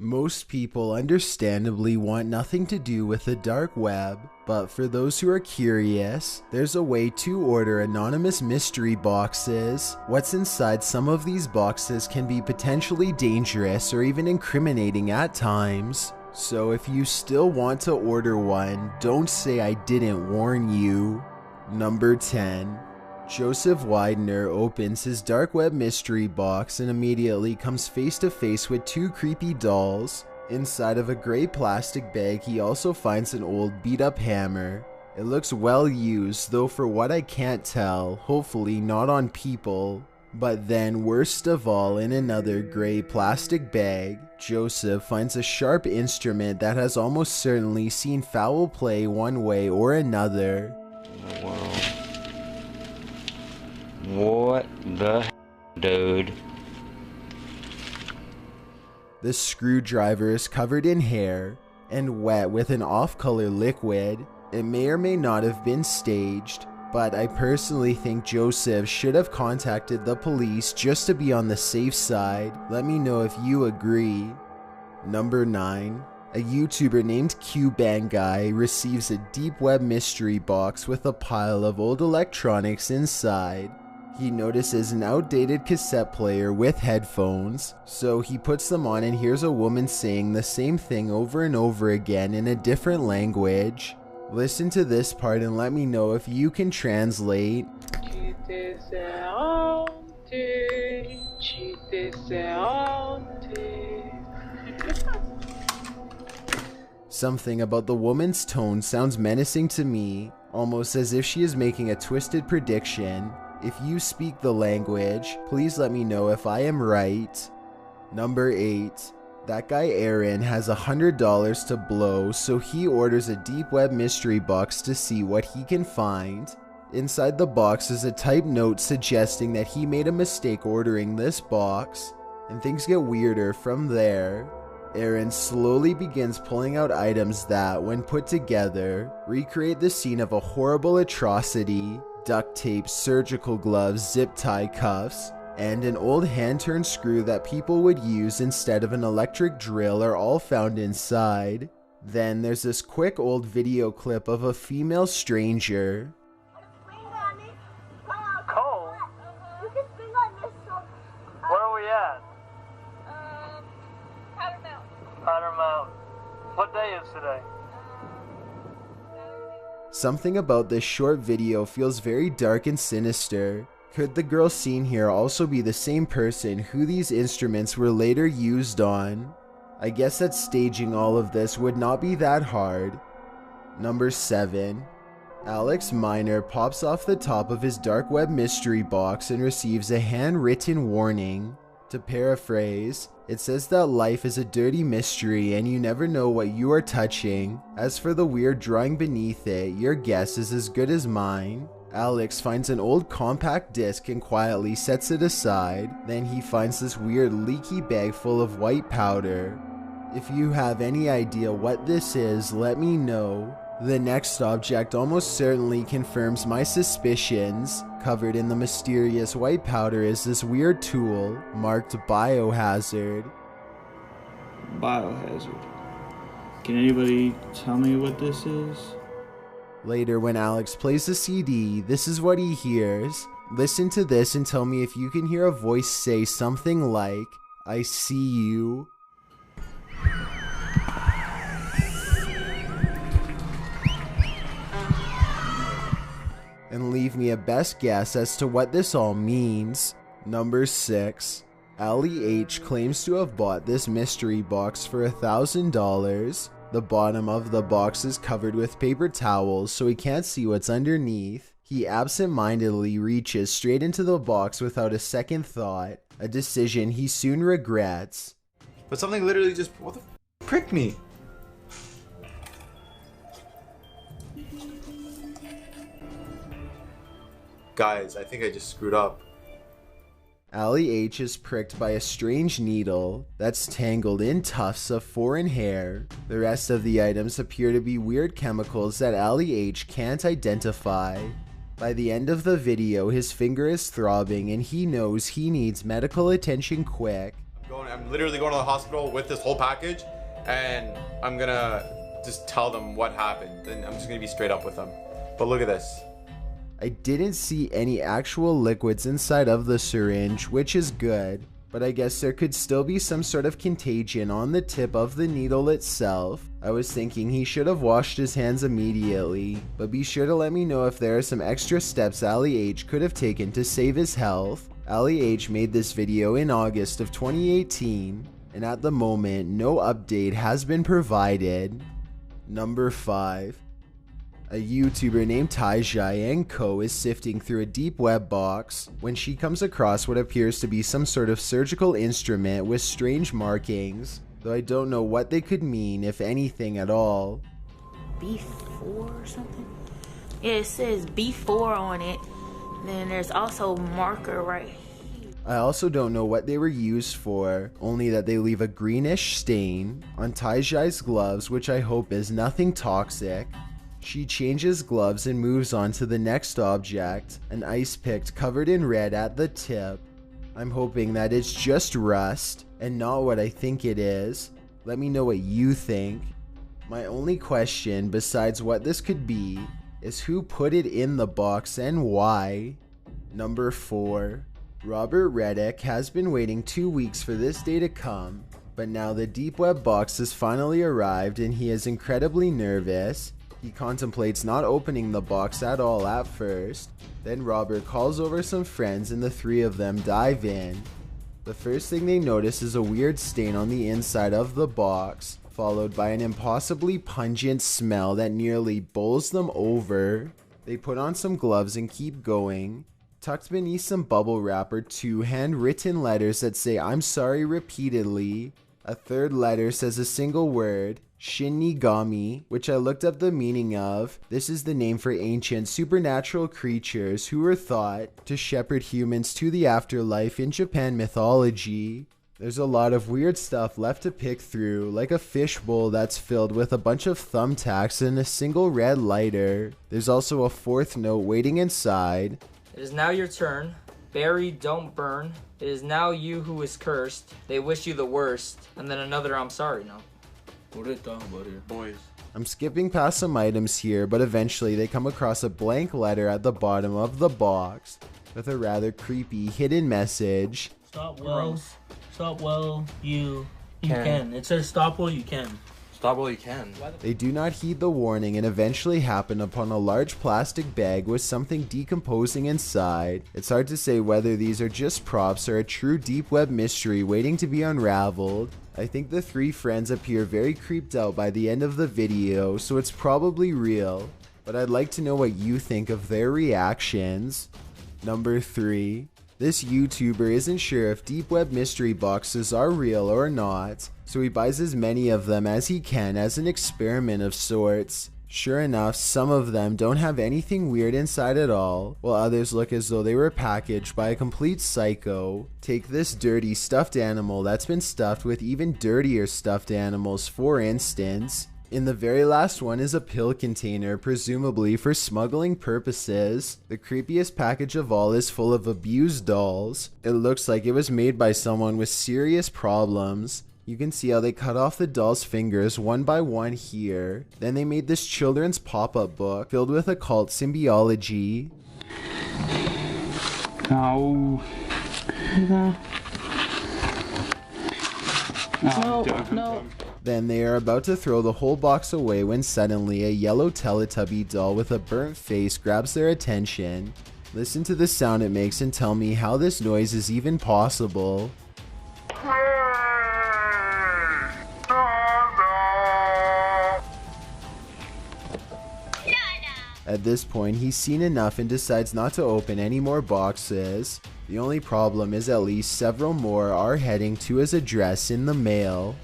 Most people understandably want nothing to do with the dark web, but for those who are curious, there's a way to order anonymous mystery boxes. What's inside some of these boxes can be potentially dangerous or even incriminating at times. So if you still want to order one, don't say I didn't warn you. Number 10. Joseph Widener opens his dark web mystery box and immediately comes face to face with two creepy dolls. Inside of a gray plastic bag, he also finds an old beat up hammer. It looks well used, though for what I can't tell, hopefully not on people. But then, worst of all, in another gray plastic bag, Joseph finds a sharp instrument that has almost certainly seen foul play one way or another. What the dude? The screwdriver is covered in hair and wet with an off-color liquid. It may or may not have been staged, but I personally think Joseph should have contacted the police just to be on the safe side. Let me know if you agree. Number 9. A YouTuber named QBangGuy receives a deep web mystery box with a pile of old electronics inside. He notices an outdated cassette player with headphones, so he puts them on and hears a woman saying the same thing over and over again in a different language. Listen to this part and let me know if you can translate. Something about the woman's tone sounds menacing to me, almost as if she is making a twisted prediction. If you speak the language, please let me know if I am right. Number 8. That guy Aaron has $100 to blow, so he orders a deep web mystery box to see what he can find. Inside the box is a typed note suggesting that he made a mistake ordering this box, and things get weirder from there. Aaron slowly begins pulling out items that, when put together, recreate the scene of a horrible atrocity. Duct tape, surgical gloves, zip tie cuffs, and an old hand-turned screw that people would use instead of an electric drill are all found inside. Then there's this quick old video clip of a female stranger. Cole? Where are we at? Powder Mountain. What day is today? Something about this short video feels very dark and sinister. Could the girl seen here also be the same person who these instruments were later used on? I guess that staging all of this would not be that hard. Number 7. Alex Miner pops off the top of his dark web mystery box and receives a handwritten warning. To paraphrase, it says that life is a dirty mystery and you never know what you are touching. As for the weird drawing beneath it, your guess is as good as mine. Alex finds an old compact disc and quietly sets it aside. Then he finds this weird leaky bag full of white powder. If you have any idea what this is, let me know. The next object almost certainly confirms my suspicions. Covered in the mysterious white powder is this weird tool marked Biohazard. Biohazard. Can anybody tell me what this is? Later, when Alex plays the CD, this is what he hears. Listen to this and tell me if you can hear a voice say something like, "I see you." And leave me a best guess as to what this all means. Number 6. Ali H claims to have bought this mystery box for $1,000. The bottom of the box is covered with paper towels, so he can't see what's underneath. He absent-mindedly reaches straight into the box without a second thought, a decision he soon regrets. But something literally just pricked me. Guys, I think I just screwed up. Ali H is pricked by a strange needle that's tangled in tufts of foreign hair. The rest of the items appear to be weird chemicals that Ali H can't identify. By the end of the video, his finger is throbbing and he knows he needs medical attention quick. I'm I'm literally going to the hospital with this whole package, and I'm gonna just tell them what happened. And I'm just gonna be straight up with them. But look at this. I didn't see any actual liquids inside of the syringe, which is good, but I guess there could still be some sort of contagion on the tip of the needle itself. I was thinking he should have washed his hands immediately, but be sure to let me know if there are some extra steps Ali H could have taken to save his health. Ali H made this video in August of 2018, and at the moment, no update has been provided. Number 5. A YouTuber named Taijai & Co is sifting through a deep web box when she comes across what appears to be some sort of surgical instrument with strange markings, though I don't know what they could mean, if anything at all. B4 or something? Yeah, it says B4 on it. Then there's also marker right here. I also don't know what they were used for, only that they leave a greenish stain on Taijai's gloves, which I hope is nothing toxic. She changes gloves and moves on to the next object, an ice pick covered in red at the tip. I'm hoping that it's just rust and not what I think it is. Let me know what you think. My only question, besides what this could be, is who put it in the box and why? Number 4. Robert Reddick has been waiting 2 weeks for this day to come, but now the deep web box has finally arrived and he is incredibly nervous. He contemplates not opening the box at all at first. Then Robert calls over some friends and the three of them dive in. The first thing they notice is a weird stain on the inside of the box, followed by an impossibly pungent smell that nearly bowls them over. They put on some gloves and keep going. Tucked beneath some bubble wrap are 2 handwritten letters that say "I'm sorry" repeatedly. A third letter says a single word, Shinigami, which I looked up the meaning of. This is the name for ancient supernatural creatures who were thought to shepherd humans to the afterlife in Japan mythology. There's a lot of weird stuff left to pick through, like a fishbowl that's filled with a bunch of thumbtacks and a single red lighter. There's also a 4th note waiting inside. It is now your turn. Bury, don't burn. It is now you who is cursed. They wish you the worst. And then another I'm sorry note. What are they talking about here? Boys. I'm skipping past some items here, but eventually they come across a blank letter at the bottom of the box with a rather creepy hidden message. Stop well. Stop well. You can. It says stop while you can. Stop while you can. They do not heed the warning and eventually happen upon a large plastic bag with something decomposing inside. It's hard to say whether these are just props or a true deep web mystery waiting to be unraveled. I think the 3 friends appear very creeped out by the end of the video, so it's probably real. But I'd like to know what you think of their reactions. Number 3. This YouTuber isn't sure if deep web mystery boxes are real or not, so he buys as many of them as he can as an experiment of sorts. Sure enough, some of them don't have anything weird inside at all, while others look as though they were packaged by a complete psycho. Take this dirty stuffed animal that's been stuffed with even dirtier stuffed animals, for instance. In the very last one is a pill container, presumably for smuggling purposes. The creepiest package of all is full of abused dolls. It looks like it was made by someone with serious problems. You can see how they cut off the doll's fingers one by one here. Then they made this children's pop-up book filled with occult symbiology. No. No. Then they are about to throw the whole box away when suddenly a yellow Teletubby doll with a burnt face grabs their attention. Listen to the sound it makes and tell me how this noise is even possible. At this point, he's seen enough and decides not to open any more boxes. The only problem is at least several more are heading to his address in the mail.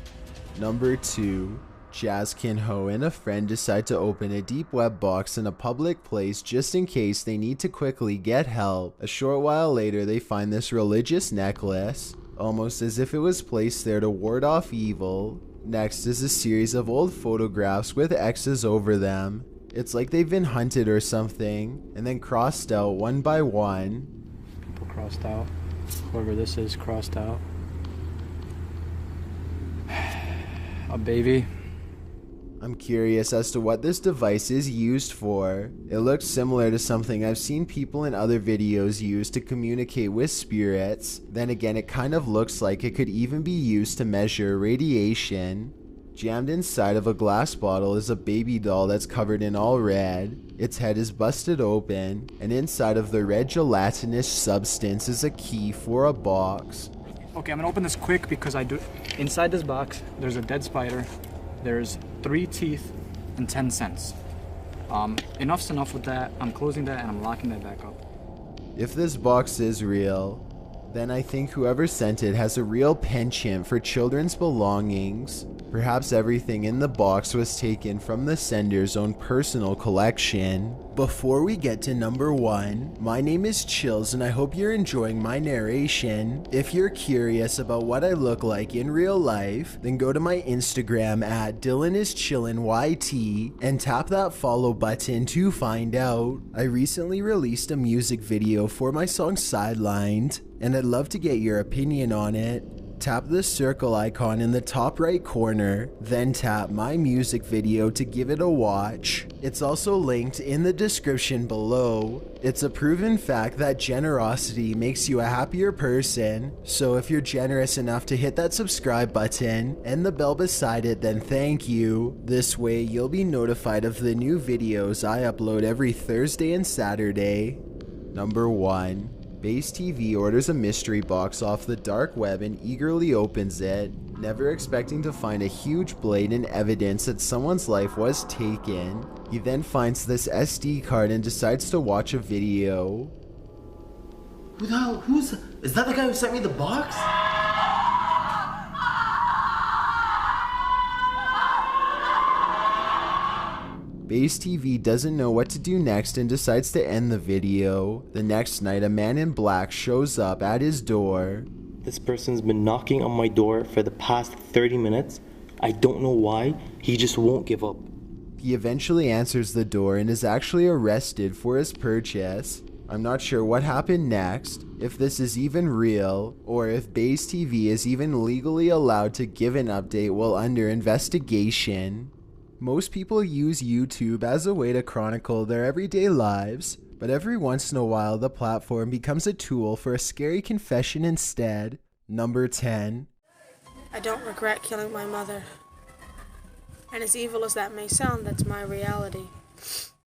Number 2. Jazz Kinho and a friend decide to open a deep web box in a public place just in case they need to quickly get help. A short while later, they find this religious necklace, almost as if it was placed there to ward off evil. Next is a series of old photographs with X's over them. It's like they've been hunted or something, and then crossed out one by one. People crossed out. Whoever this is crossed out. A baby. I'm curious as to what this device is used for. It looks similar to something I've seen people in other videos use to communicate with spirits. Then again, it kind of looks like it could even be used to measure radiation. Jammed inside of a glass bottle is a baby doll that's covered in all red. Its head is busted open, and inside of the red gelatinous substance is a key for a box. Okay, I'm gonna open this quick because inside this box, there's a dead spider. There's 3 teeth and 10 cents. Enough's enough with that. I'm closing that and I'm locking that back up. If this box is real, then I think whoever sent it has a real penchant for children's belongings. Perhaps everything in the box was taken from the sender's own personal collection. Before we get to number 1, my name is Chills and I hope you're enjoying my narration. If you're curious about what I look like in real life, then go to my Instagram at DylanIsChillinYT and tap that follow button to find out. I recently released a music video for my song Sidelined, and I'd love to get your opinion on it. Tap the circle icon in the top right corner, then tap my music video to give it a watch. It's also linked in the description below. It's a proven fact that generosity makes you a happier person, so if you're generous enough to hit that subscribe button and the bell beside it, then thank you. This way you'll be notified of the new videos I upload every Thursday and Saturday. Number 1. Base TV orders a mystery box off the dark web and eagerly opens it, never expecting to find a huge blatant evidence that someone's life was taken. He then finds this SD card and decides to watch a video. Who the hell? Is that the guy who sent me the box? Base TV doesn't know what to do next and decides to end the video. The next night, a man in black shows up at his door. This person's been knocking on my door for the past 30 minutes. I don't know why. He just won't give up. He eventually answers the door and is actually arrested for his purchase. I'm not sure what happened next, if this is even real, or if Base TV is even legally allowed to give an update while under investigation. Most people use YouTube as a way to chronicle their everyday lives, but every once in a while the platform becomes a tool for a scary confession instead. Number 10. I don't regret killing my mother. And as evil as that may sound, that's my reality.